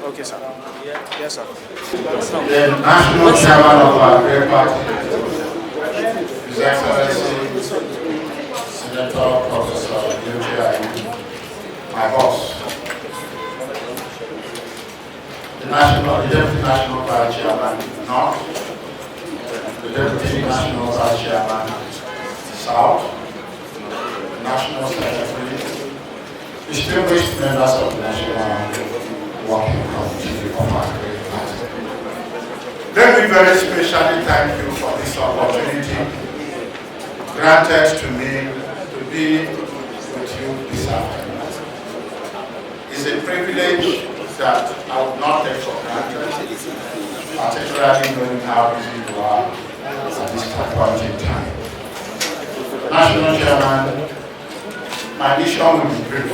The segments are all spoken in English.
Okay, sir. Yes, sir. The national chairman of our great party, His Excellency Senator Professor Anyim, my boss. The Deputy National Vice Chairman, North, the Deputy National Vice Chairman, South, the National Secretary, distinguished members of the National Working Committee of our great party. Let me very specially thank you for this opportunity granted to me to be with you this afternoon. It's a privilege that I would not take for granted, particularly knowing how busy you are at this point in time. National Chairman, my mission will be brief.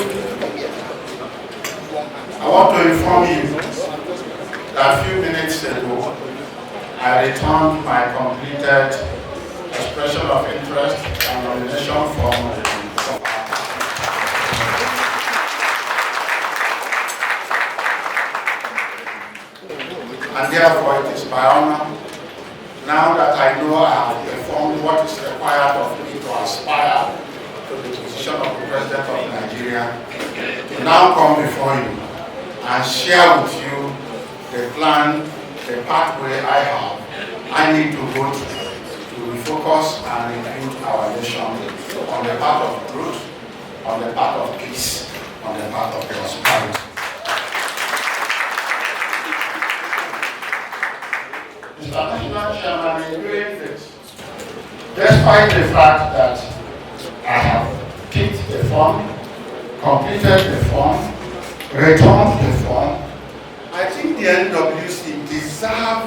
I want to inform you that a few minutes ago, I returned my completed expression of interest and nomination form. And therefore, it is my honor, now that I know I have performed what is required of me to aspire to the position of the President of Nigeria, to now come before you and share with you the plan, the pathway I have. I need to go to refocus and rebuild our nation on the path of truth, on the path of peace, on the path of prosperity. Mr. National Chairman, in doing this, despite the fact that I have picked the form, completed the form, returned the form, I think the NWC deserve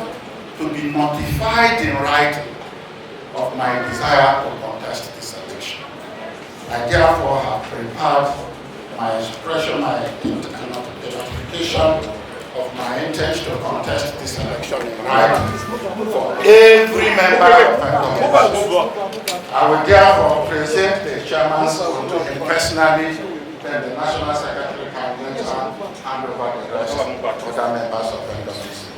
to be notified in writing of my desire to contest this election. I therefore have prepared my expression, my identification of my intent to contest this election in writing for every member of my committee. I will therefore present the chairman's to him personally, then the National Secretary can later hand over the rest to other members of the NWC.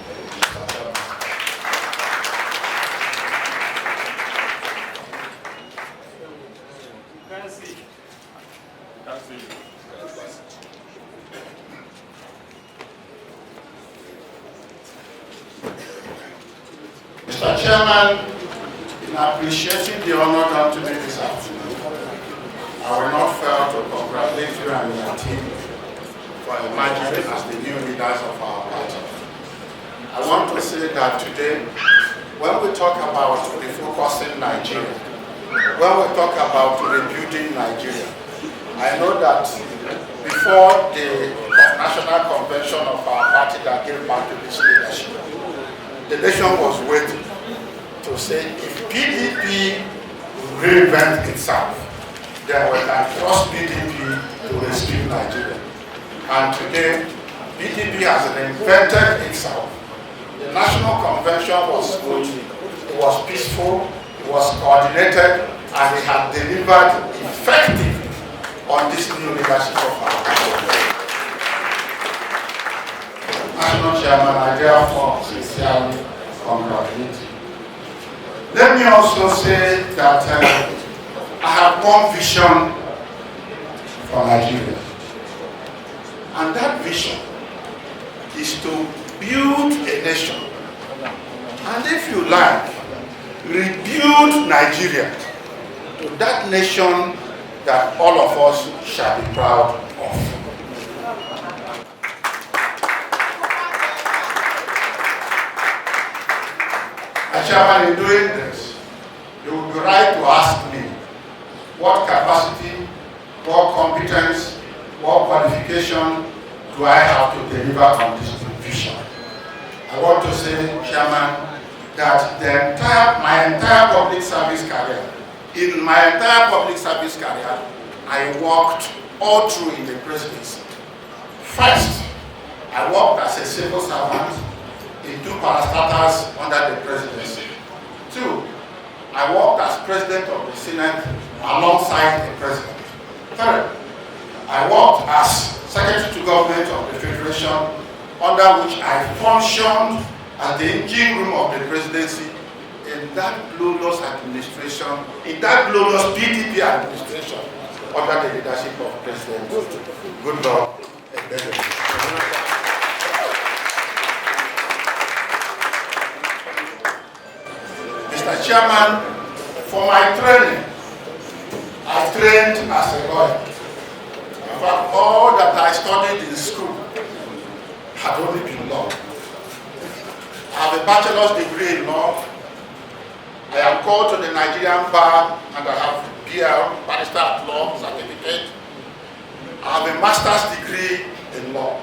Mr. Chairman, in appreciating the honor done to me this afternoon, I will not fail to congratulate you and your team for emerging as the new leaders of our party. I want to say that today, when we talk about refocusing Nigeria, when we talk about rebuilding Nigeria, I know that before the national convention of our party that gave back to this leadership, the nation was waiting to say if PDP reinvent itself, then we can trust PDP to rescue Nigeria. And today, PDP has reinvented itself. The national convention was good, it was peaceful, it was coordinated, and it had delivered effectively on this new leadership of our country. National Chairman, I therefore sincerely congratulate you. Let me also say that I have one vision for Nigeria. And that vision is to build a nation. And if you like, rebuild Nigeria to that nation that all of us shall be proud of. Chairman, in doing this, you will be right to ask me what capacity, what competence, what qualification do I have to deliver on this vision. I want to say, Chairman, that my entire public service career, in my entire public service career, I worked all through in the presidency. First, I worked as a civil servant in 2 parastatals under the presidency. 2, I worked as president of the Senate alongside the president. 3rd, I worked as secretary to government of the Federation under which I functioned as the engine room of the presidency in that glorious administration, in that glorious PDP administration, under the leadership of President Goodluck. Mr. Chairman, for my training, I trained as a lawyer. In fact, all that I studied in school had only been law. I have a bachelor's degree in law. I am called to the Nigerian bar and I have BL, Barrister at Law certificate. I have a master's degree in law.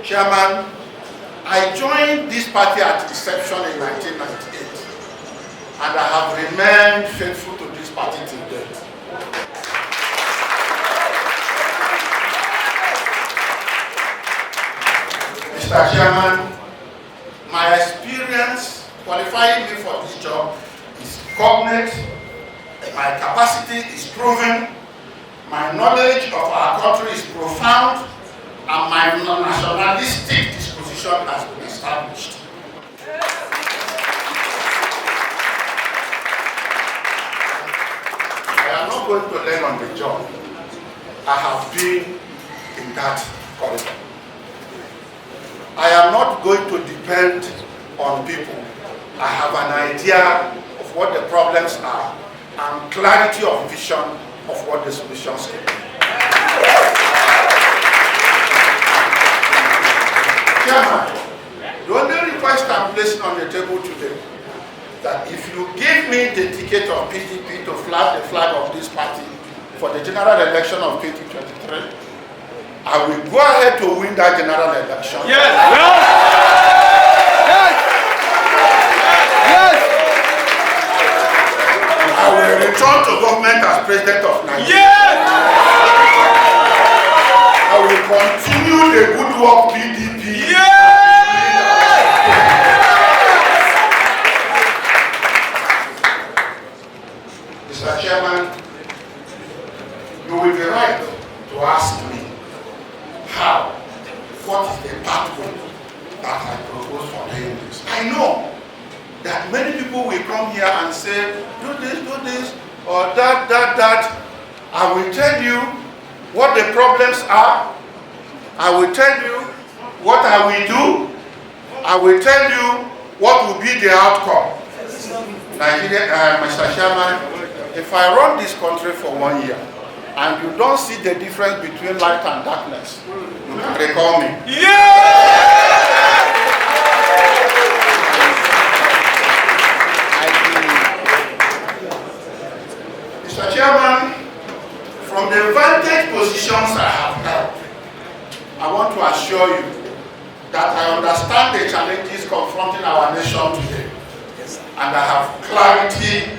Chairman, I joined this party at inception in 1998 and I have remained faithful to this party till date. Mr. Chairman, my experience qualifying me for this job is cognate, my capacity is proven, my knowledge of our country is profound, and my nationalistic disposition has been established. I am not going to learn on the job. I have been in that corridor. I am not going to depend on people. I have an idea of what the problems are and clarity of vision of what the solutions can be. Chairman, the only request I'm placing on the table today that if you give me the ticket of PDP to fly the flag of this party for the general election of 2023, I will go ahead to win that general election. Yes! Yes! Yes! I will return to government as president of Nigeria. Yes! I will continue the good work PDP. Yes! Mr. Chairman, you will be right to ask me how, what is the pathway that I propose for doing this. I know that many people will come here and say, do this, or that. I will tell you what the problems are. I will tell you what I will do. I will tell you what will be the outcome. Nigeria, Mr. Chairman, if I run this country for 1 year, and you don't see the difference between light and darkness, you can recall me. Yeah! Mr. Chairman, from the vantage positions I have held, I want to assure you that I understand the challenges confronting our nation today, and I have clarity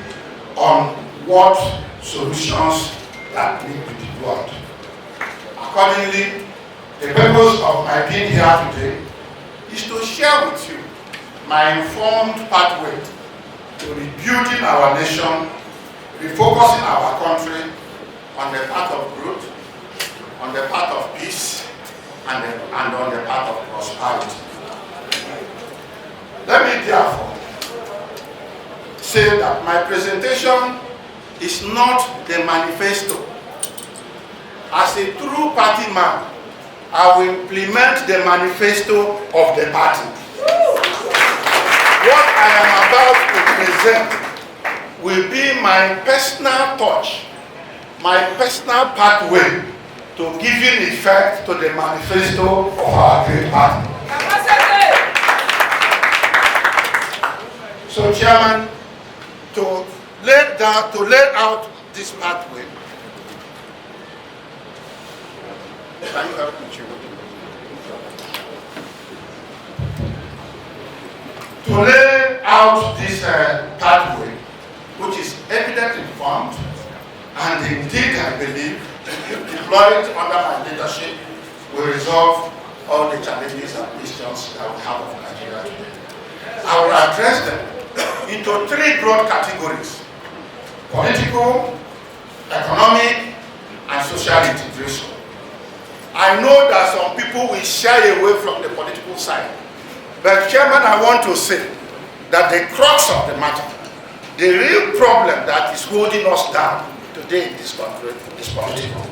on what solutions that need to be deployed. Accordingly, the purpose of my being here today is to share with you my informed pathway to rebuilding our nation, refocusing our country on the path of growth, on the path of peace, and on the path of prosperity. Let me therefore say that my presentation is not the manifesto. As a true party man, I will implement the manifesto of the party. What I am about to present will be my personal touch, my personal pathway to giving effect to the manifesto of our great party. So, Chairman, to lay out this pathway, can you help me, Chairman? To lay out this pathway, which is evidently informed, and indeed I believe, deployed under my leadership, will resolve all the challenges and questions that we have of Nigeria today. I will address them into three broad categories: political, economic, and social integration. I know that some people will shy away from the political side. But Chairman, I want to say that the crux of the matter, the real problem that is holding us down today in this country is political.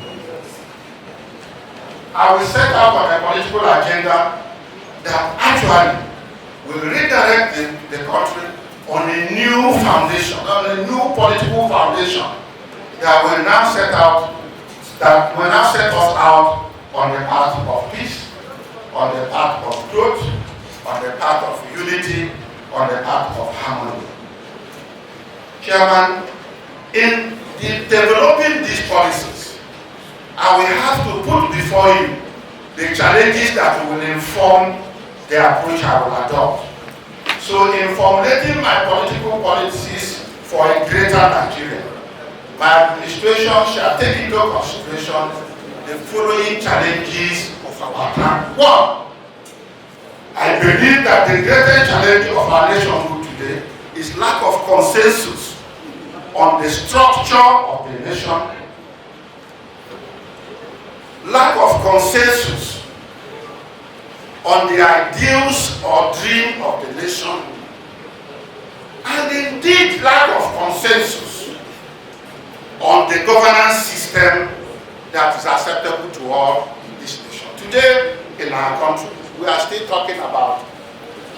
I will set up on a political agenda that actually will redirect the country on a new foundation, on a new political foundation that will now set us out on the path of peace, on the path of growth, on the path of unity, on the path of harmony. Chairman, in developing these policies, I will have to put before you the challenges that will inform the approach I will adopt. So in formulating my political policies for a greater Nigeria, my administration shall take into consideration the following challenges of our time. One, I believe that the greatest challenge of our nationhood today is lack of consensus on the structure of the nation, lack of consensus on the ideals or dream of the nation, and indeed lack of consensus on the governance system that is acceptable to all in this nation. Today, in our country, we are still talking about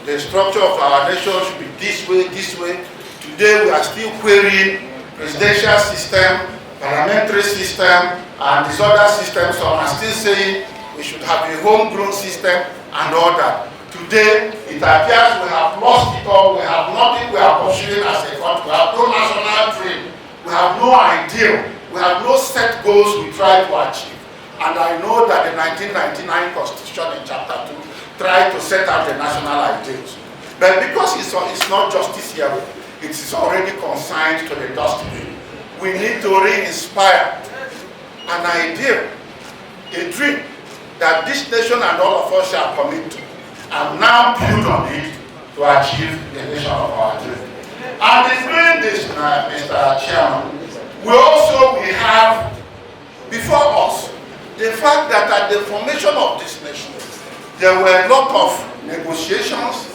the structure of our nation should be this way, this way. Today, we are still querying presidential system, parliamentary system, and these other systems. So I'm still saying we should have a homegrown system and all that. Today, it appears we have lost it all. We have nothing we are pursuing as a country. We have no national dream. We have no ideal. We have no set goals we try to achieve. And I know that the 1999 Constitution in Chapter 2 tried to set out the national ideals. But because it's not justice here, it is already consigned to the dustbin. We need to re-inspire an ideal, a dream that this nation and all of us shall commit to, and now build on it to achieve the nation of our dream. And in doing this, Mr. Chairman, we have before us the fact that at the formation of this nation, there were a lot of negotiations,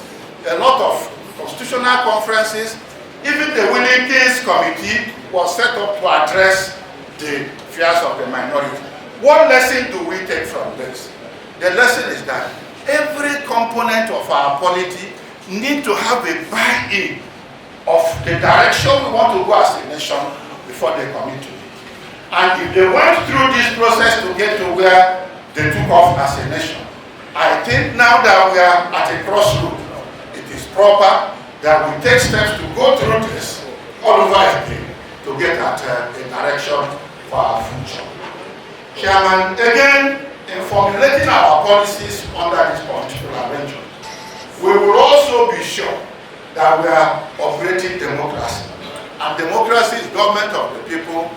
a lot of constitutional conferences. Even the Winning Kings Committee was set up to address the fears of the minority. What lesson do we take from this? The lesson is that every component of our polity need to have a buy-in of the direction we want to go as a nation before they commit to it. And if they went through this process to get to where they took off as a nation, I think now that we are at a crossroad, it is proper that we take steps to go through this all over again to get at a direction for our future. Chairman, again, in formulating our policies under this political arrangement, we will also be sure that we are operating democracy. And democracy is government of the people,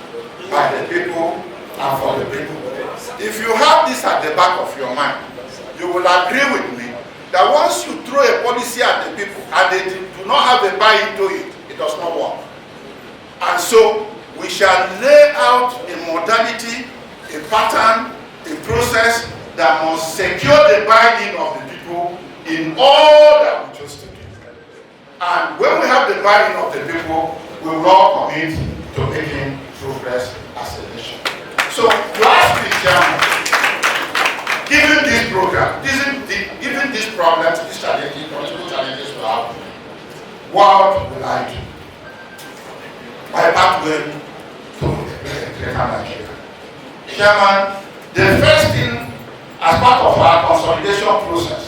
by the people, and for the people. If you have this at the back of your mind, you will agree with me that once you throw a policy at the people and they do not have a buy into it, it does not work. And so we shall lay out a modality, a pattern, a process that must secure the buy-in of the people in all that we choose to do. And when we have the buy-in of the people, we will all commit to making progress as a nation. So, last week, Chairman, given this program, given these problems, these challenges, political challenges we have, what will I do? My pathway to a greater Nigeria. Chairman, the first thing as part of our consolidation process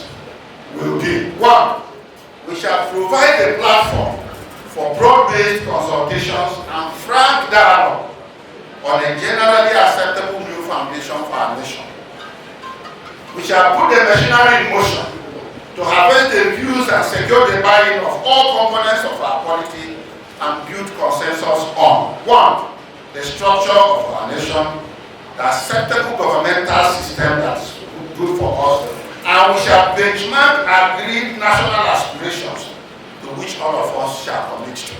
will be, one, we shall provide a platform for broad-based consultations and frank dialogue on a generally acceptable new foundation for our nation. We shall put the machinery in motion to harvest the views and secure the buy-in of all components of our polity and build consensus on, one, the structure of our nation, the acceptable governmental system that's good for us, and we shall benchmark agreed national aspirations to which all of us shall commit to.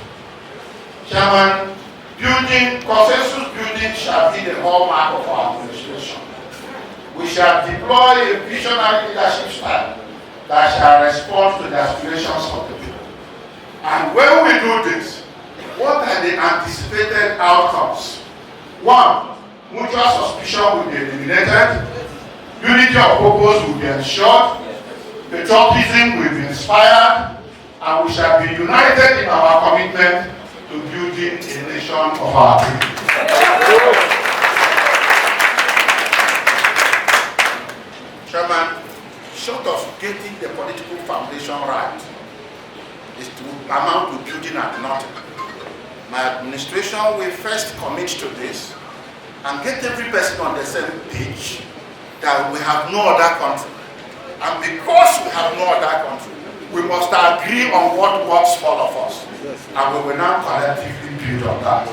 Chairman, consensus building shall be the hallmark of our administration. we shall deploy a visionary leadership style that shall respond to the aspirations of the people. And when we do this, what are the anticipated outcomes? One, mutual suspicion will be eliminated, unity of purpose will be ensured, patriotism will be inspired, and we shall be united in our commitment to building a nation of our people. Chairman, short of getting the political foundation right is to amount to building at nothing. My administration will first commit to this and get every person on the same page that we have no other country. And because we have no other country, we must agree on what works for all of us. And we will now collectively build on that.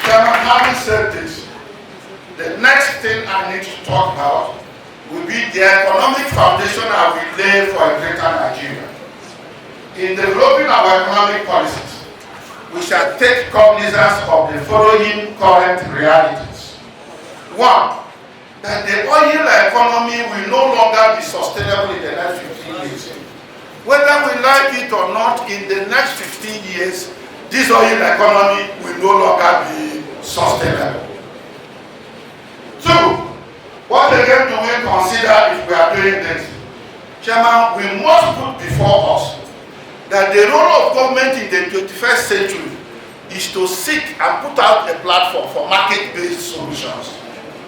Chairman, having said this, the next thing I need to talk about will be the economic foundation I will lay for a greater Nigeria. In developing our economic policies, we shall take cognizance of the following current realities. One, that the oil economy will no longer be sustainable in the next 15 years. Whether we like it or not, in the next 15 years, this oil economy will no longer be sustainable. Two, what again do we consider if we are doing this? Chairman, we must put before us that the role of government in the 21st century is to seek and put out a platform for market-based solutions.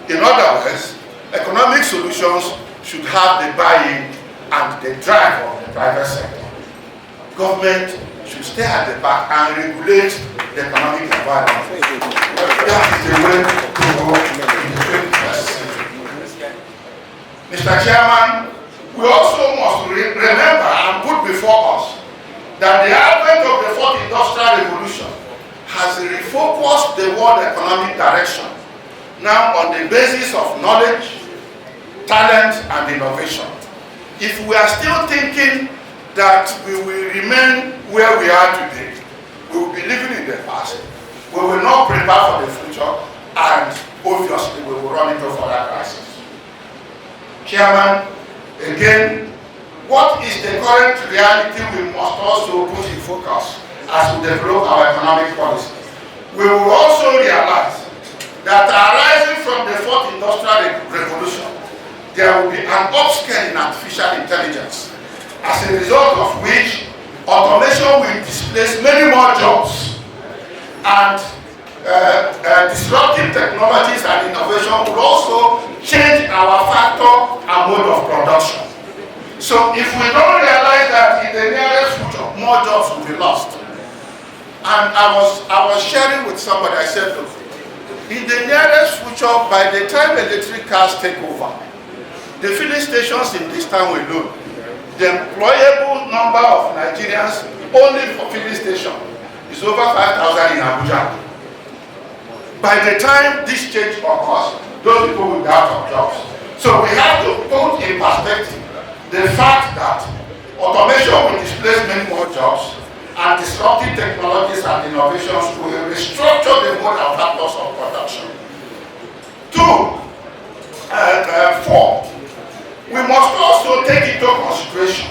In other words, economic solutions should have the buy-in and the drive of the private sector. Government should stay at the back and regulate the economic environment. That is the way to go in the 21st century. Mr. Chairman, we also must remember and put before us that the advent of the fourth industrial revolution has refocused the world economic direction now on the basis of knowledge, talent, and innovation. If we are still thinking that we will remain where we are today, we will be living in the past, we will not prepare for the future, and obviously we will run into further crisis. Chairman, again, what is the current reality we must also put in focus as we develop our economic policy? We will also realize that arising from the fourth industrial revolution, there will be an upscale in artificial intelligence, as a result of which automation will displace many more jobs, and disruptive technologies and innovation will also change our factor and mode of production. So if we don't realize that in the nearest future, more jobs will be lost. And I was sharing with somebody, I said, look, in the nearest future, by the time electric cars take over, the filling stations in this town will know the employable number of Nigerians only for filling station is over 5,000 in Abuja. By the time this change occurs, those people will be out of jobs. So we have to put in perspective the fact that automation will displace many more jobs, and disruptive technologies and innovations will restructure the mode and factors of production. Four, we must also take into consideration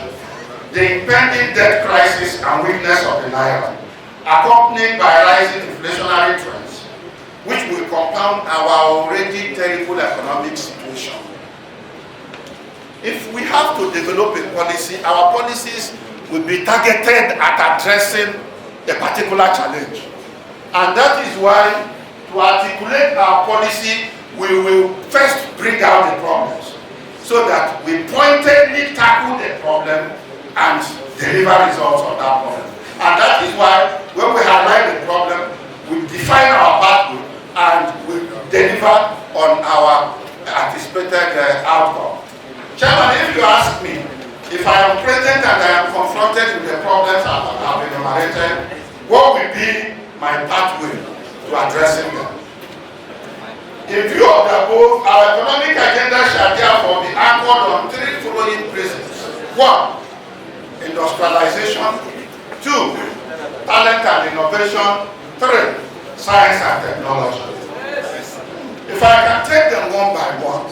the impending debt crisis and weakness of the naira, accompanied by rising inflationary trends, which will compound our already terrible economic situation. If we have to develop a policy, our policies will be targeted at addressing a particular challenge. And that is why, to articulate our policy, we will first bring out the problems, so that we pointedly tackle the problem and deliver results on that problem. And that is why, when we highlight the problem, we define our pathway and we deliver on our anticipated outcome. Chairman, if you ask me, if I am president and I am confronted with the problems I have enumerated, what will be my pathway to addressing them? In view of the above, our economic agenda shall therefore be anchored on three following principles. 1, industrialization. 2, talent and innovation. 3, science and technology. If I can take them one by one,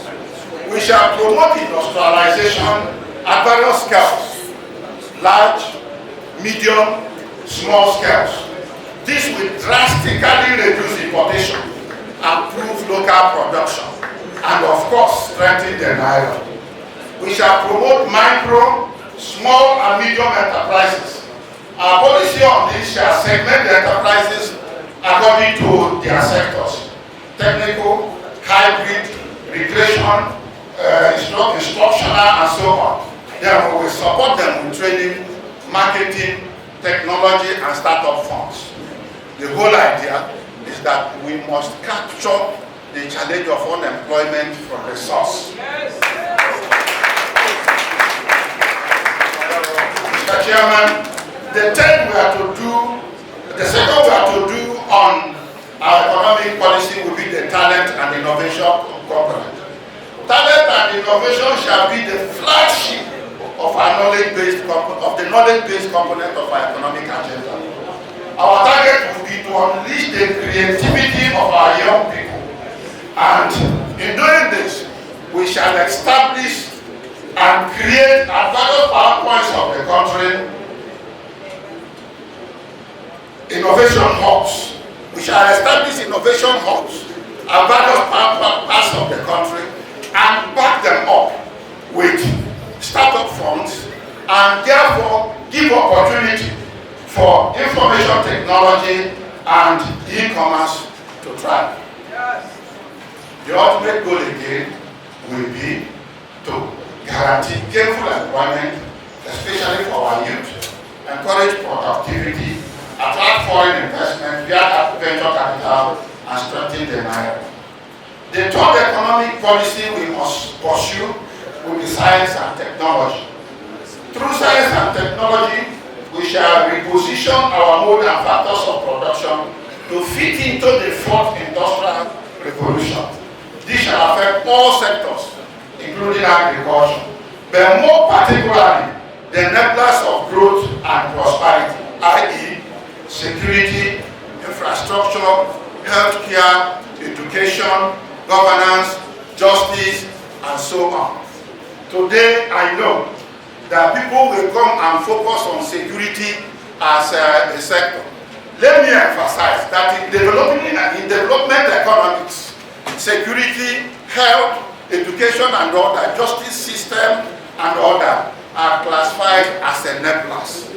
we shall promote industrialization at various scales, large, medium, small scales. This will drastically reduce importation, improve local production, and of course, strengthen the naira. We shall promote micro, small, and medium enterprises. Our policy on this shall segment the enterprises according to their sectors: technical, hybrid, recreation, instructional, and so on. Then we will support them with training, marketing, technology, and startup funds. The whole idea is that we must capture the challenge of unemployment from the source. Mr. Chairman, the second we are to do on our economic policy will be the talent and innovation component. Talent and innovation shall be the flagship of our knowledge-based component of our economic agenda. Our target will be to unleash the creativity of our young people. And in doing this, we shall establish and create at various points of the country innovation hubs. We shall establish innovation hubs at various parts of the country and back them up with startup funds and therefore give opportunity for information technology and e-commerce to thrive. Yes. The ultimate goal again will be to guarantee gainful employment, especially for our youth, encourage productivity, attract foreign investment via venture capital, and strengthen the naira. The third economic policy we must pursue will be science and technology. Through science and technology, we shall reposition our mode and factors of production to fit into the fourth industrial revolution. This shall affect all sectors, including agriculture, but more particularly the enablers of growth and prosperity, i.e., security, infrastructure, healthcare, education, governance, justice, and so on. Today, I know that people will come and focus on security as a sector. Let me emphasize that in development economics, security, health, education, and all that, justice system, and all that are classified as enablers.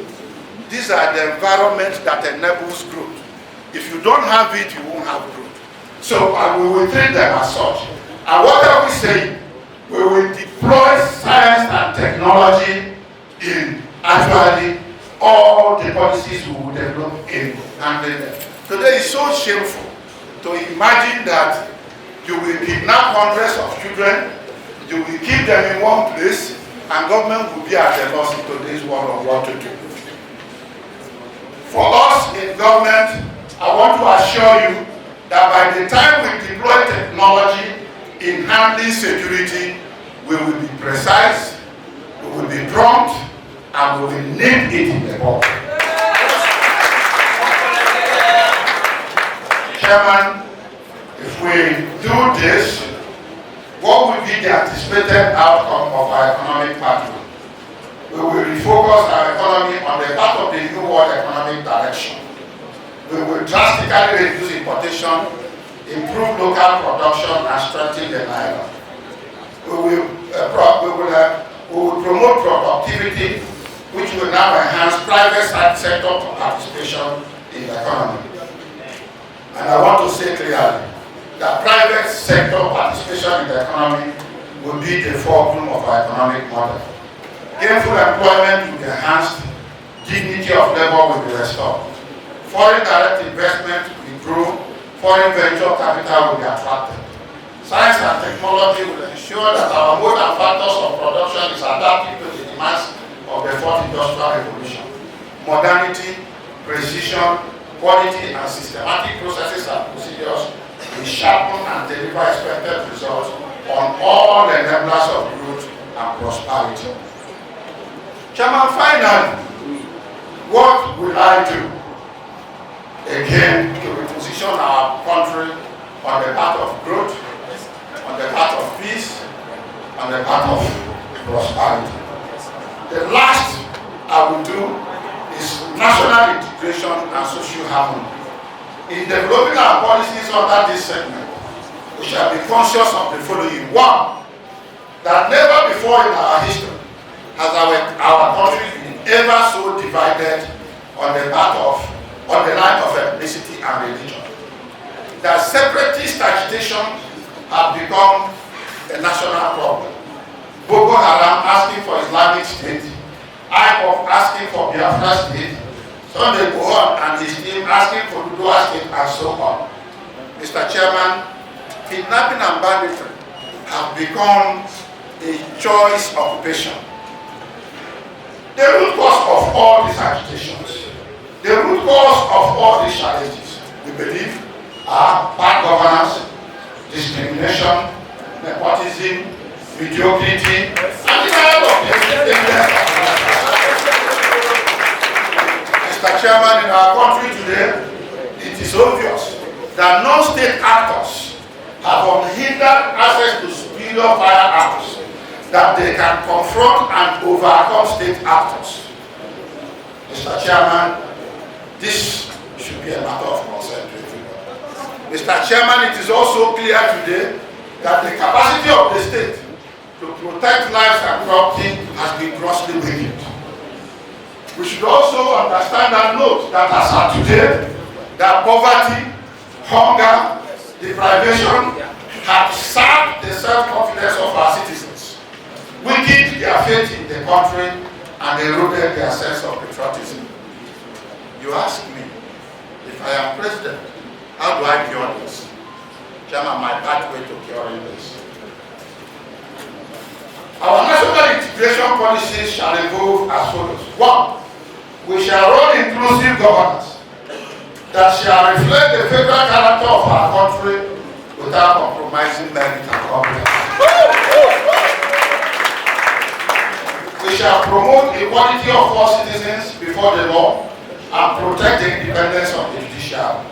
These are the environment that enables growth. If you don't have it, you won't have growth. So we will treat them as such. And what are we saying? We will deploy science and technology in actually all the policies we will develop in handling them. Today is so shameful to imagine that you will kidnap hundreds of children, you will keep them in one place, and government will be at a loss in today's world of what to do. For us in government, I want to assure you that by the time we deploy technology in handling security, we will be precise, we will be prompt, and we will nip it in the bud. Chairman, if we do this, what will be the anticipated outcome of our economic pathway? We will refocus our economy on the path of the new world economic direction. We will drastically reduce importation, improve local production, and strengthen the naira. We will promote productivity, which will now enhance private sector participation in the economy. And I want to say clearly that private sector participation in the economy will be the fulcrum of our economic model. Gainful employment will be enhanced, dignity of labor will be restored. Foreign direct investment will improve, foreign venture capital will be attracted. Science and technology will ensure that our mode and factors of production is adapted to the demands of the fourth industrial revolution. Modernity, precision, quality, and systematic processes and procedures will sharpen and deliver expected results on all the enablers of growth and prosperity. Chairman, finally, what will I do? Again, to reposition our country on the path of growth, on the path of peace, on the path of prosperity. The last I will do is national integration and social harmony. In developing our policies under this segment, we shall be conscious of the following. One, that never before in our history has our country been ever so divided on the line of ethnicity and religion. That separatist agitation have become a national problem. Boko Haram asking for Islamic State, IPOP asking for Biafra State, Sunday Igboho and his team asking for Dudua State, and so on. Mr. Chairman, kidnapping and banditry have become a choice occupation. The root cause of all these agitations, the root cause of all these challenges, we believe, are bad governance, discrimination, nepotism, mediocrity, and the kind of Mr. Chairman, in our country today, it is obvious that non-state actors have unhindered access to superior firearms that they can confront and overcome state actors. Mr. Chairman, this should be a matter of concern to everyone. Mr. Chairman, it is also clear today that the capacity of the state to protect lives and property has been grossly weakened. We should also understand and note that as of today, that poverty, hunger, deprivation have sapped the self-confidence of our citizens, weakened their faith in the country, and eroded their sense of patriotism. You ask me, if I am president, how do I cure this? Chairman, my pathway to curing this. Our national integration policies shall evolve as follows. One, we shall run inclusive governance that shall reflect the federal character of our country without compromising merit and competence. We shall promote equality of all citizens before the law and protect the independence of the judiciary.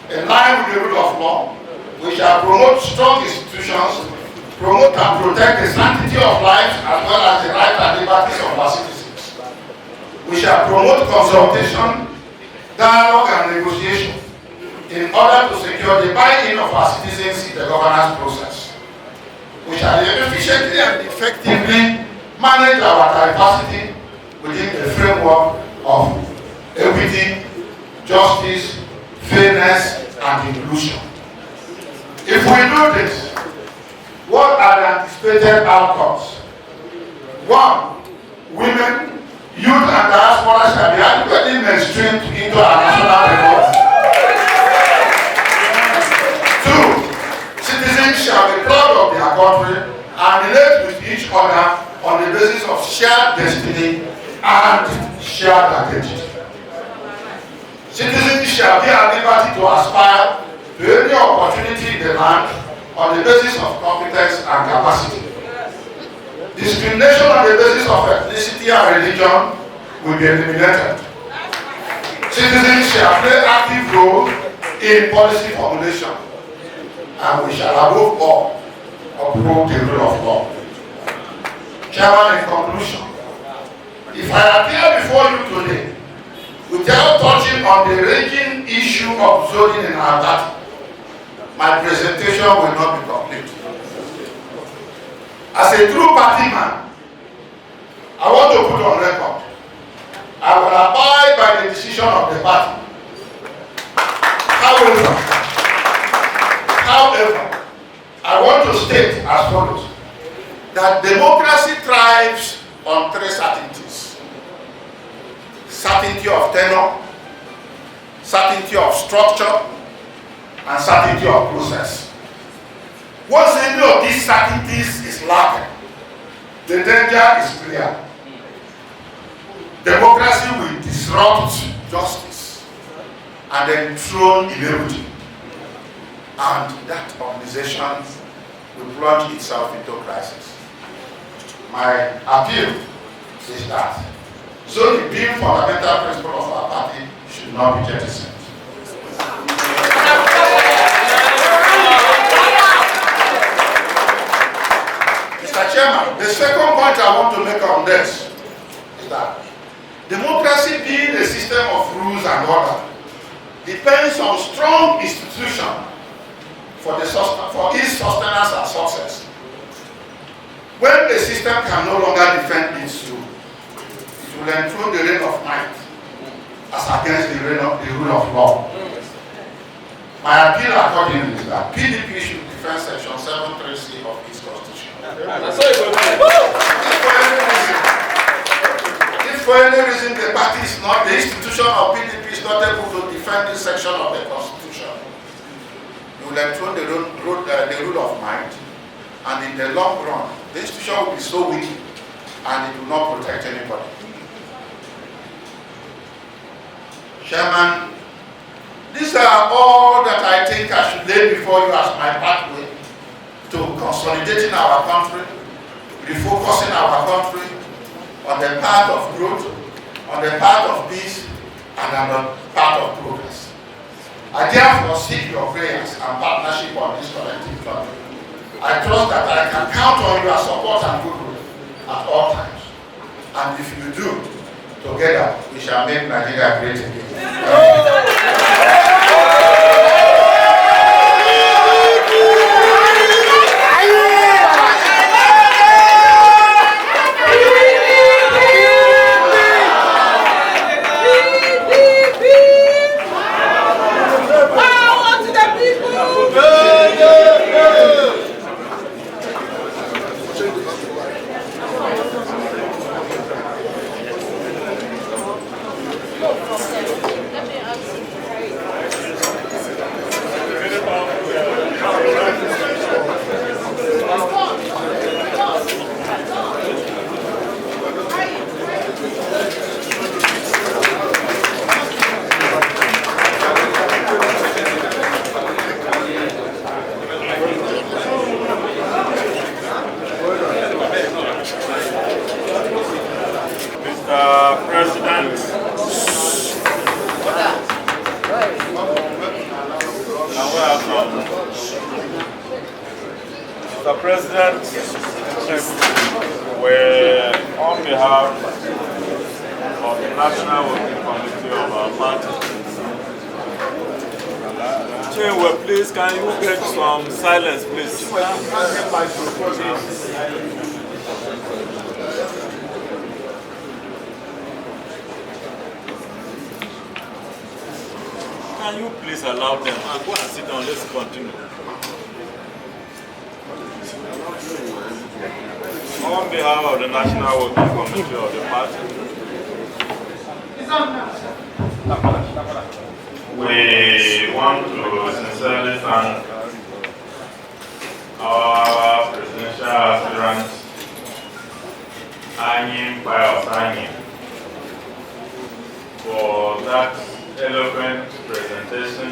In line with the rule of law, we shall promote strong institutions, promote and protect the sanctity of life as well as the rights and liberties of our citizens. We shall promote consultation, dialogue and negotiation in order to secure the buy-in of our citizens in the governance process. We shall efficiently and effectively manage our diversity within the framework of equity, justice, fairness, and inclusion. If we do this, what are the anticipated outcomes? One, women, youth, and diaspora shall be adequately mainstreamed into our national records. Two, citizens shall be proud of their country and relate with each other on the basis of shared destiny and shared identity. Citizens shall be at liberty to aspire to any opportunity in the land on the basis of competence and capacity. Discrimination on the basis of ethnicity and religion will be eliminated. Citizens shall play active role in policy formulation, and we shall above all uphold the rule of law. Chairman, in conclusion, if I appear before you today without touching on the raging issue of zoning in our party, my presentation will not be complete. As a true party man, I want to put on record, I will abide by the decision of the party. However, I want to state as follows, that democracy thrives on three certainties: certainty of tenure, certainty of structure, and certainty of process. Once any of these certainties is lacking, the danger is clear. Democracy will disrupt justice and enthrone immunity, and that organization will plunge itself into crisis. My appeal is that zoning, being fundamental principle of our party, should not be jettisoned. Mr. Chairman, the second point I want to make on this is that democracy being a system of rules and order depends on strong institution for its sustenance and success. When a system can no longer defend its rule, it will enthrone the reign of might as against the rule of law. My appeal accordingly is that PDP should defend Section 7.3c of its constitution. If for any reason the party is not, the institution of PDP is not able to defend this section of the constitution, you will enthrone the rule of might, and in the long run, the institution will be so weak and it will not protect anybody. Chairman, these are all that I think I should lay before you as my pathway to consolidating our country, refocusing our country on the path of growth, on the path of peace, and on the path of progress. I therefore seek your prayers and partnership on this collective journey. I trust that I can count on your support and goodwill at all times. And if you do, together we shall make Nigeria great again. Mr. President, we're on behalf of the National Working Committee of our party. Well, please, can you get some silence, please? Can you please allow them? I'll go and sit down. Let's continue. On behalf of the National Working Committee of the party, we want to sincerely thank our presidential aspirant, Anyim Pius, for that eloquent presentation.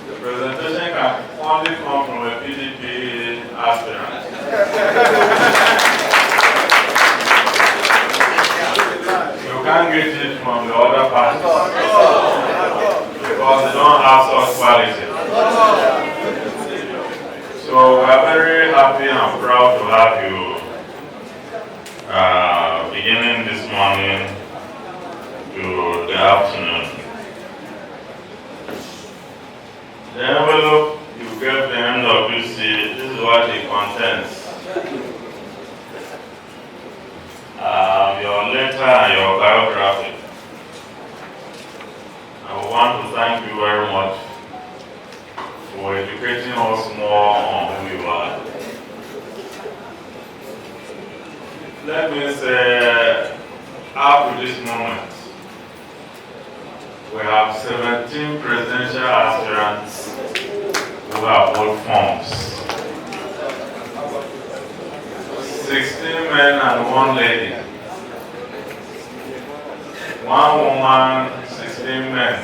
The presentation can only come from a PDP aspirant. You can't get it from the other parties because they don't have such quality. So we are very happy and proud to have you beginning this morning to the afternoon. The envelope you gave the NWC, this is what it contains. Your letter and your biography. I want to thank you very much for educating us more on who you are. Let me say, up to this moment, we have 17 presidential aspirants who have both forms. 16 men and 1 lady. 1 woman, 16 men.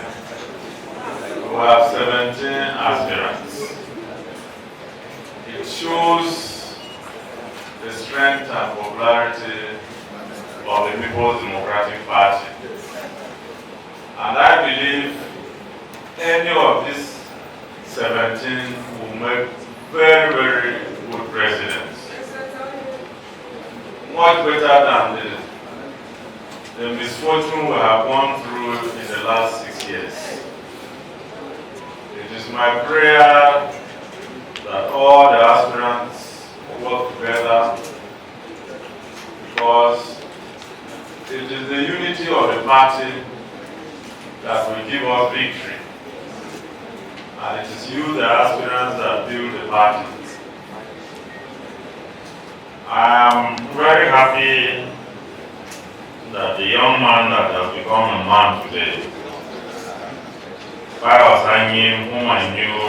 We have 17 aspirants. It shows the strength and popularity of the People's Democratic Party. And I believe any of these 17 will make very, very good presidents. much better than the misfortune we have gone through in the last 6 years. It is my prayer that all the aspirants work together, because it is the unity of the party that will give us victory. And it is you, the aspirants, that build the party. I am very happy that the young man that has become a man today, Pius Anyim, whom I knew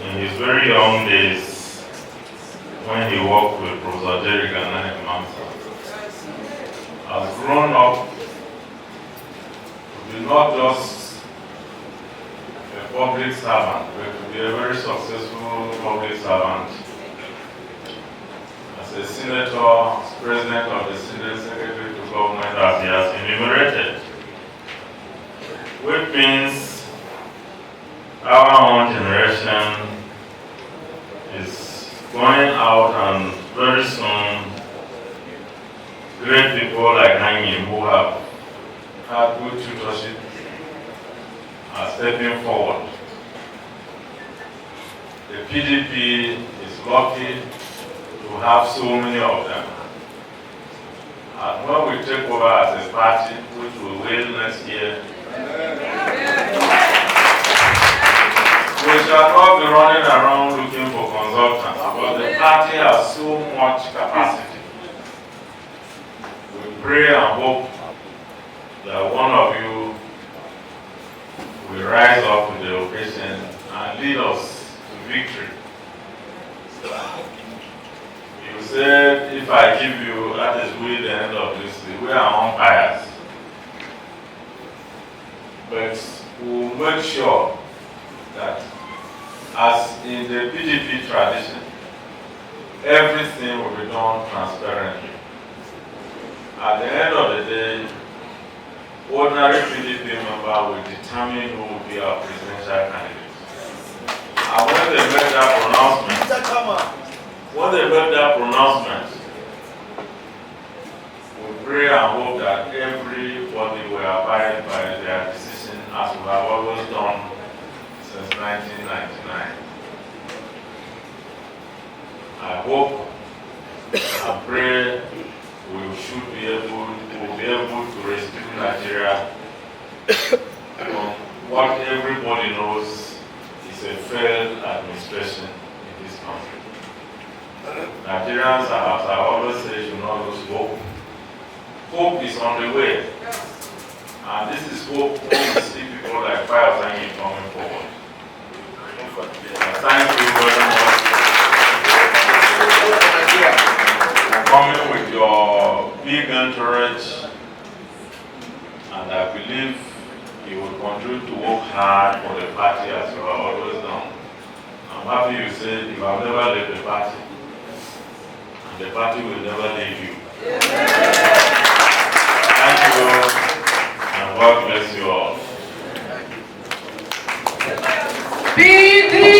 in his very young days when he worked with Professor Derrick and Anyim Pius, has grown up to be not just a public servant, but to be a very successful public servant. As a senator, president of the Senate, secretary to government, as he has enumerated, which means our own generation is going out, and very soon great people like Anyim, who have had good tutorship, are stepping forward. The PDP is lucky to have so many of them. And when we take over as a party, which will win next year, we shall not be running around looking for consultants, because the party has so much capacity. We pray and hope that one of you will rise up to the occasion and lead us to victory. You said, if I give you, that is we the end of this, we are umpires. But we will make sure that, as in the PDP tradition, everything will be done transparently. At the end of the day, ordinary PDP member will determine who will be our presidential candidate. And when they make that pronouncement, we pray and hope that everybody will abide by their decision, as we have always done since 1999. I hope and pray we should be able to rescue Nigeria from what everybody knows is a failed administration in this country. Nigerians, as I always say, should not lose hope. Hope is on the way. And this is hope when we see people like Pius Anyim coming forward. Thank you very much for coming with your big entourage, and I believe you will continue to work hard for the party as you have always done. I'm happy you said you have never left the party, and the party will never leave you. Thank you, and God bless you all. PDP!